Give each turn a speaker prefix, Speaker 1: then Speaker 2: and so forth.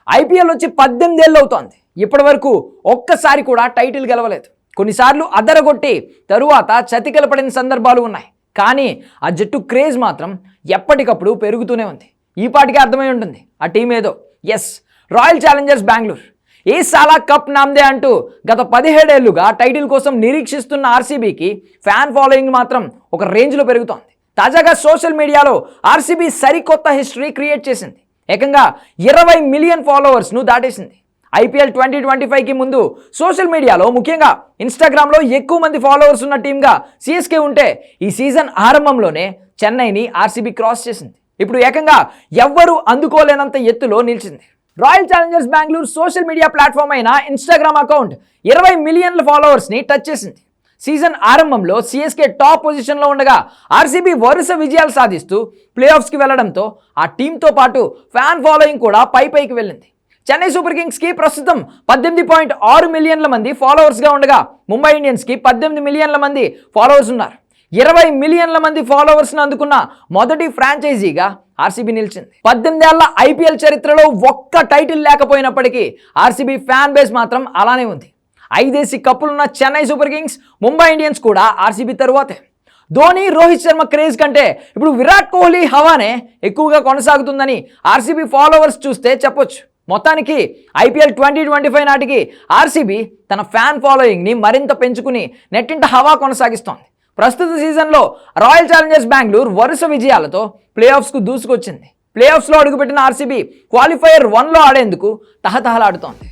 Speaker 1: IPL వచ్చి 18 ఏళ్ళు అవుతోంది. ఇప్పటి వరకు ఒక్కసారి కూడా టైటిల్ గెలవలేదు. కొన్నిసార్లు అదరగొట్టి తరువాత చతికిలపడిన సందర్భాలు ఉన్నాయి. కానీ ఆ జట్టు క్రేజ్ మాత్రం ఎప్పటికప్పుడు పెరుగుతూనే ఉంది. ఈ పాటికే అర్థమై ఉంటుంది ఆ టీం ఏదో. Yes, Royal Challengers Bengaluru. ఏ సాలా కప్ నామ్దే అంటూ గత 17 ఏళ్లుగా టైటిల్ కోసం నిరీక్షిస్తున్న ఆర్సీబీకి ఫ్యాన్ ఫాలోయింగ్ మాత్రం ఒక రేంజ్లో పెరుగుతోంది. తాజాగా సోషల్ మీడియాలో ఆర్సీబీ సరికొత్త హిస్టరీ క్రియేట్ చేసింది. ఏకంగా 20 మిలియన్ ఫాలోవర్స్ను దాటేసింది. ఐపీఎల్ 2025కి ముందు సోషల్ మీడియాలో ముఖ్యంగా ఇన్స్టాగ్రామ్లో ఎక్కువ మంది ఫాలోవర్స్ ఉన్న టీమ్గా సిఎస్కే ఉంటే ఈ సీజన్ ఆరంభంలోనే చెన్నైని ఆర్సీబీ క్రాస్ చేసింది. ఇప్పుడు ఏకంగా ఎవ్వరూ అందుకోలేనంత ఎత్తులో నిలిచింది. Royal Challengers Bengaluru social media platform అయిన ఇన్స్టాగ్రామ్ అకౌంట్ 20 మిలియన్ల ఫాలోవర్స్ని టచ్ చేసింది. సీజన్ ఆరంభంలో సిఎస్కే టాప్ పొజిషన్లో ఉండగా ఆర్సీబీ వరుస విజయాలు సాధిస్తూ ప్లే ఆఫ్స్కి వెళ్లడంతో ఆ టీంతో పాటు ఫ్యాన్ ఫాలోయింగ్ కూడా పైకి వెళ్ళింది. చెన్నై సూపర్ కింగ్స్కి ప్రస్తుతం 18.6 మిలియన్ల మంది ఫాలోవర్స్గా ఉండగా ముంబై ఇండియన్స్కి 18 మిలియన్ల మంది ఫాలోవర్స్ ఉన్నారు. 20 మిలియన్ల మంది ఫాలోవర్స్ను అందుకున్న మొదటి ఫ్రాంచైజీగా ఆర్సీబీ నిలిచింది. 18 ఏళ్ల ఐపీఎల్ చరిత్రలో ఒక్క టైటిల్ లేకపోయినప్పటికీ ఆర్సీబీ ఫ్యాన్ బేస్ మాత్రం అలానే ఉంది. 5 కప్పులున్న Chennai super kings, Mumbai Indians కూడా ఆర్సీబీ తరువాతే. ధోని, రోహిత్ శర్మ క్రేజ్ కంటే ఇప్పుడు విరాట్ కోహ్లీ హవానే ఎక్కువగా కొనసాగుతుందని ఆర్సీబీ ఫాలోవర్స్ చూస్తే చెప్పొచ్చు. మొత్తానికి ఐపీఎల్ 2025 నాటికి ఆర్సీబీ తన ఫ్యాన్ ఫాలోయింగ్ని మరింత పెంచుకుని నెట్టింట హవా కొనసాగిస్తోంది. ప్రస్తుత సీజన్లో రాయల్ ఛాలెంజర్స్ బెంగళూరు వరుస విజయాలతో ప్లే ఆఫ్స్కు దూసుకొచ్చింది. ప్లే ఆఫ్స్లో అడుగుపెట్టిన ఆర్సీబీ క్వాలిఫైయర్ 1లో ఆడేందుకు తహతహలాడుతోంది.